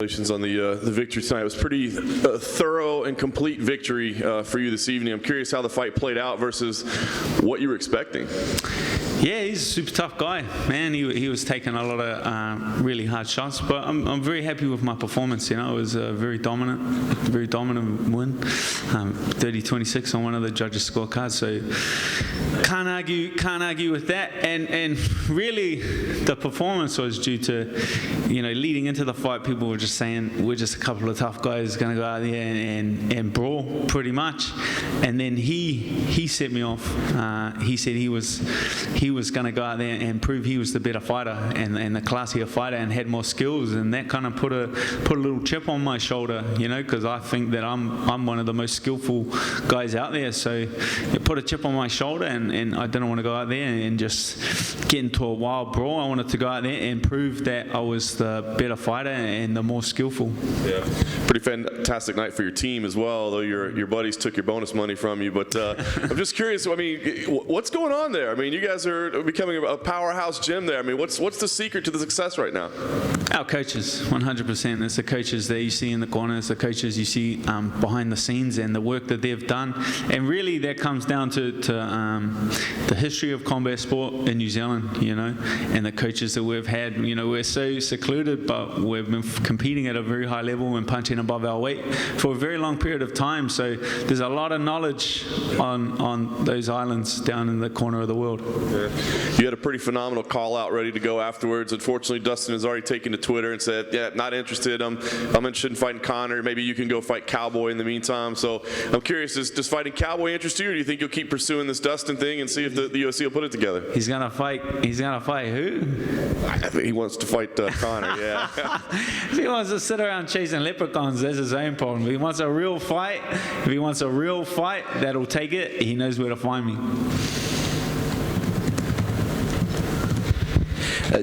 Congratulations on the victory tonight. It was pretty thorough and complete victory for you this evening. I'm curious how the fight played out versus what you were expecting. Yeah, he's a super tough guy, man. He was taking a lot of really hard shots, but I'm very happy with my performance. You know, it was a very dominant win, 30-26 on one of the judges' scorecards. So can't argue with that. And really, the performance was due to, you know, leading into the fight, people were just saying we're just a couple of tough guys going to go out there and brawl pretty much. And then he set me off. He said he was going to go out there and prove he was the better fighter and the classier fighter and had more skills, and that kind of put a little chip on my shoulder, you know, because I think that I'm one of the most skillful guys out there. So it put a chip on my shoulder, and I didn't want to go out there and just get into a wild brawl. I wanted to go out there and prove that I was the better fighter and the more skillful. Yeah, pretty fantastic night for your team as well, though your buddies took your bonus money from you. But I'm just curious, I mean, what's going on there? I mean, you guys are becoming a powerhouse gym there. I mean, what's the secret to the success right now? Our coaches, 100%. It's the coaches that you see in the corner. It's the coaches you see behind the scenes and the work that they've done. And really, that comes down to the history of combat sport in New Zealand, you know, and the coaches that we've had. You know, we're so secluded, but we've been competing at a very high level and punching above our weight for a very long period of time. So there's a lot of knowledge on those islands down in the corner of the world. Yeah. You had a pretty phenomenal call out ready to go afterwards. Unfortunately, Dustin has already taken to Twitter and said, yeah, not interested. I'm interested in fighting Conor. Maybe you can go fight Cowboy in the meantime. So I'm curious, does fighting Cowboy interest you, or do you think you'll keep pursuing this Dustin thing and see if the UFC will put it together? He's gonna fight who? I think he wants to fight Conor, yeah. If he wants to sit around chasing leprechauns, that's his own problem. If he wants a real fight, that'll take it. He knows where to find me.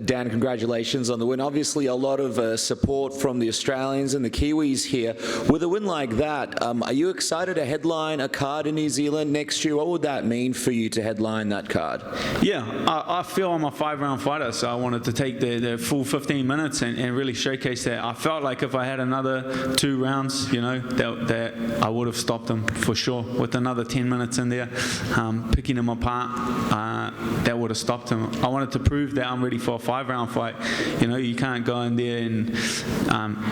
Dan, congratulations on the win. Obviously, a lot of support from the Australians and the Kiwis here. With a win like that, are you excited to headline a card in New Zealand next year? What would that mean for you to headline that card? Yeah, I feel I'm a 5-round fighter, so I wanted to take the full 15 minutes and really showcase that. I felt like if I had another 2 rounds, you know, that I would have stopped them for sure. With another 10 minutes in there, picking them apart, that would have stopped them. I wanted to prove that I'm ready for a 5-round fight. You know, you can't go in there and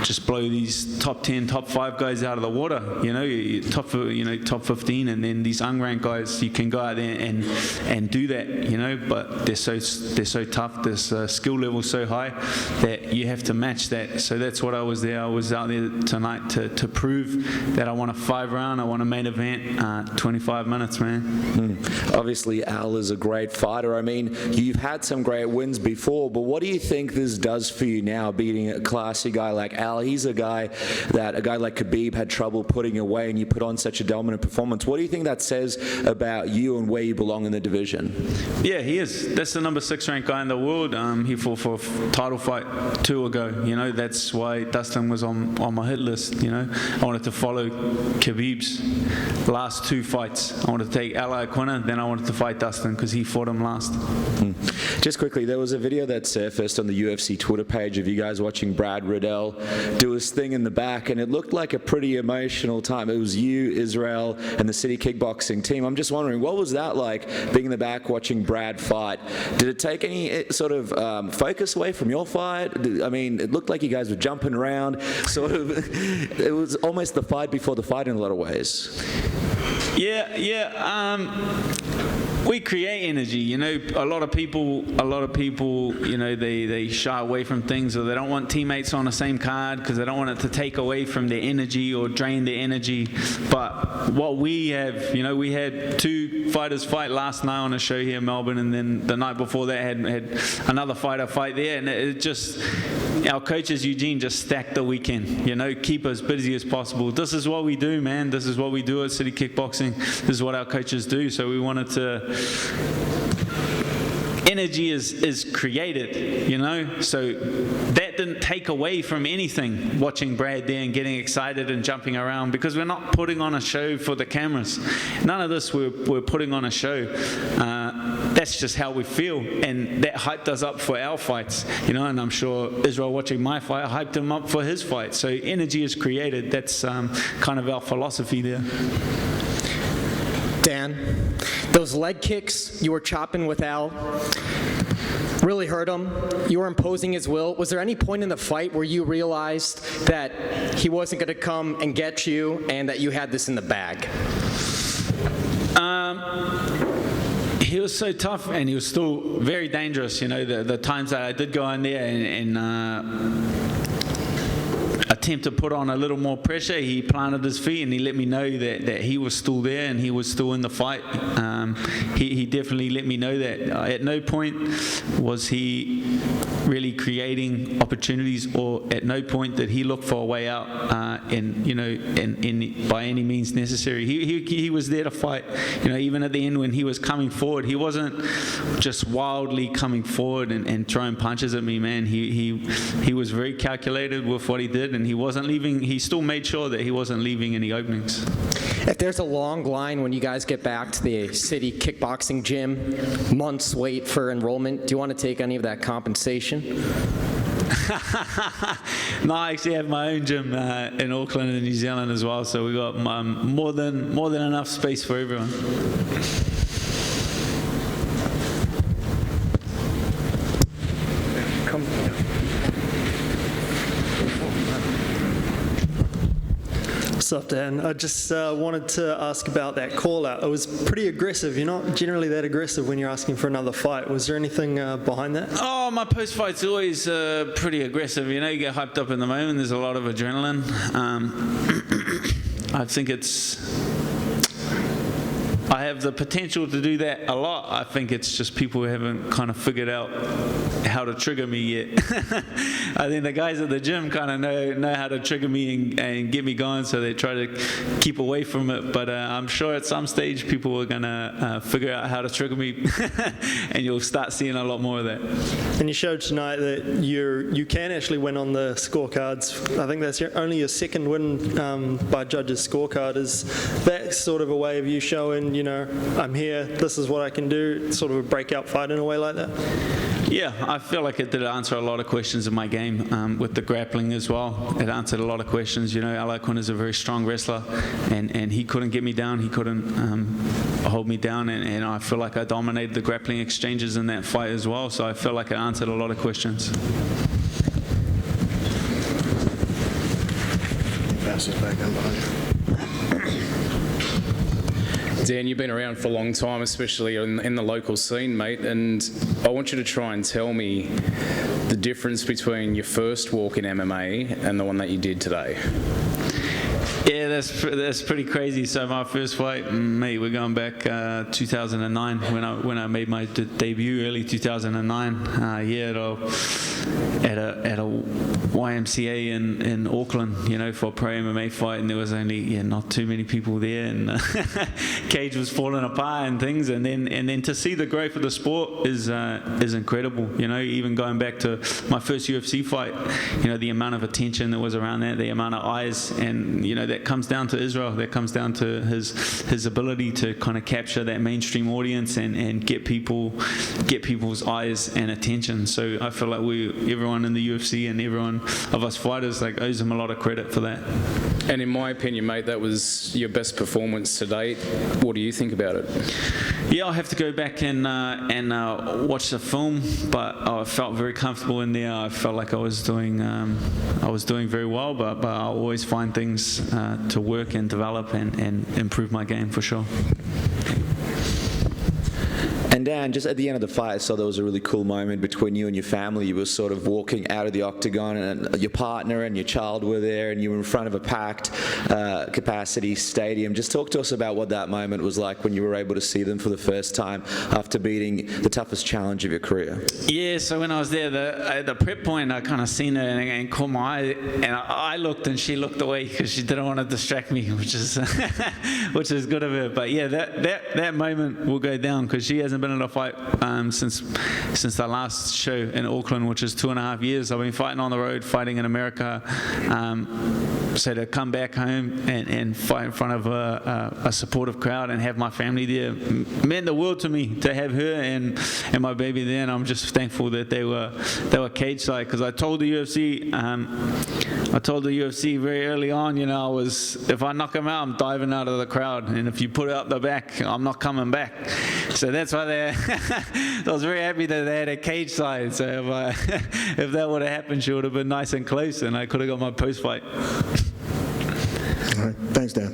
just blow these top 10, top 5 guys out of the water. You know, top 15, and then these unranked guys, you can go out there and do that. You know, but they're so tough. This skill level so high that you have to match that. So that's what I was there. I was out there tonight to prove that I want a 5-round. I want a main event, 25 minutes, man. Obviously, Al is a great fighter. I mean, you've had some great wins before, but what do you think this does for you now, beating a classy guy like Al? He's a guy like Khabib had trouble putting away, and you put on such a dominant performance. What do you think that says about you and where you belong in the division? Yeah, he is. That's the number 6 ranked guy in the world. He fought for a title fight 2 ago. You know, that's why Dustin was on my hit list. You know, I wanted to follow Khabib's last 2 fights. I wanted to take Al Aquina, then I wanted to fight Dustin because he fought him last. Just quickly, there was a video that surfaced on the UFC Twitter page of you guys watching Brad Riddell do his thing in the back, and it looked like a pretty emotional time. It was you, Israel, and the City Kickboxing team. I'm just wondering, what was that like, being in the back watching Brad fight? Did it take any sort of focus away from your fight? I mean, it looked like you guys were jumping around, sort of. It was almost the fight before the fight in a lot of ways. We create energy, you know. A lot of people, you know, they shy away from things, or they don't want teammates on the same card because they don't want it to take away from their energy or drain their energy. But what we have, you know, we had 2 fighters fight last night on a show here in Melbourne, and then the night before that had another fighter fight there, and it just, our coaches, Eugene, just stacked the weekend, you know, keep us busy as possible. This is what we do, man. This is what we do at City Kickboxing. This is what our coaches do. So we wanted to, energy is created, you know, so that didn't take away from anything, watching Brad there and getting excited and jumping around, because we're not putting on a show for the cameras. None of this we're putting on a show. That that's just how we feel, and that hyped us up for our fights, you know. And I'm sure Israel watching my fight hyped him up for his fight. So energy is created. That's kind of our philosophy there. Dan, those leg kicks you were chopping with Al really hurt him. You were imposing his will. Was there any point in the fight where you realized that he wasn't going to come and get you and that you had this in the bag? He was so tough, and he was still very dangerous. You know, the times that I did go in there and attempt to put on a little more pressure, he planted his feet and he let me know that he was still there and he was still in the fight. He definitely let me know that at no point was he really creating opportunities, or at no point did he look for a way out, and you know, in by any means necessary. He was there to fight. You know, even at the end when he was coming forward, he wasn't just wildly coming forward and throwing punches at me, man. He was very calculated with what he did, and he wasn't leaving. He still made sure that he wasn't leaving any openings. If there's a long line when you guys get back to the city kickboxing gym, months wait for enrollment, do you want to take any of that compensation? No, I actually have my own gym in Auckland and New Zealand as well, so we got more than enough space for everyone. What's up, Dan? I just wanted to ask about that call out. It was pretty aggressive. You're not generally that aggressive when you're asking for another fight. Was there anything behind that? Oh, my post-fight's always pretty aggressive. You know, you get hyped up in the moment. There's a lot of adrenaline. I think I have the potential to do that a lot. I think it's just people who haven't kind of figured out how to trigger me yet. I think the guys at the gym kind of know how to trigger me and get me going, so they try to keep away from it. But I'm sure at some stage people are going to figure out how to trigger me, and you'll start seeing a lot more of that. And you showed tonight that you can actually win on the scorecards. I think that's only your second win by judges' scorecard. Is that sort of a way of you showing, you know, I'm here, this is what I can do, sort of a breakout fight in a way like that? Yeah, I feel like it did answer a lot of questions in my game, with the grappling as well. It answered a lot of questions. You know, Alaquin is a very strong wrestler, and he couldn't get me down. He couldn't hold me down, and I feel like I dominated the grappling exchanges in that fight as well. So I feel like it answered a lot of questions. Pass it back in behind you. Dan, you've been around for a long time, especially in the local scene, mate, and I want you to try and tell me the difference between your first walk in MMA and the one that you did today. Yeah, that's pretty crazy. So my first fight, mate, we're going back 2009 when I made my debut, early 2009. At a YMCA in Auckland, you know, for a pro MMA fight, and there was only not too many people there, and cage was falling apart and things, and then to see the growth of the sport is incredible. You know, even going back to my first UFC fight, you know, the amount of attention that was around that, the amount of eyes, and you know, that comes down to Israel. That comes down to his ability to kind of capture that mainstream audience and get people's eyes and attention. So I feel like everyone in the UFC and everyone of us fighters owes him a lot of credit for that. And in my opinion, mate, that was your best performance to date. What do you think about it? Yeah, I'll have to go back and watch the film, but I felt very comfortable in there. I felt like I was doing very well, but I'll always find things to work and develop and improve my game for sure. And Dan, just at the end of the fight, I saw there was a really cool moment between you and your family. You were sort of walking out of the octagon, and your partner and your child were there, and you were in front of a packed capacity stadium. Just talk to us about what that moment was like when you were able to see them for the first time after beating the toughest challenge of your career. Yeah, so when I was there, at the prep point, I kind of seen her and caught my eye, and I looked and she looked away because she didn't want to distract me, which is good of her. But yeah, that moment will go down because she hasn't been in a fight since the last show in Auckland, which is 2.5 years. I've been fighting on the road, fighting in America. So to come back home and fight in front of a supportive crowd and have my family there meant the world to me, to have her and my baby there. And I'm just thankful that they were cage side, because I told the UFC very early on, you know, if I knock him out, I'm diving out of the crowd, and if you put it up the back, I'm not coming back. So that's why I was very happy that they had a cage side. So if that would have happened, she would have been nice and close, and I could have got my post fight. All right. Thanks, Dan.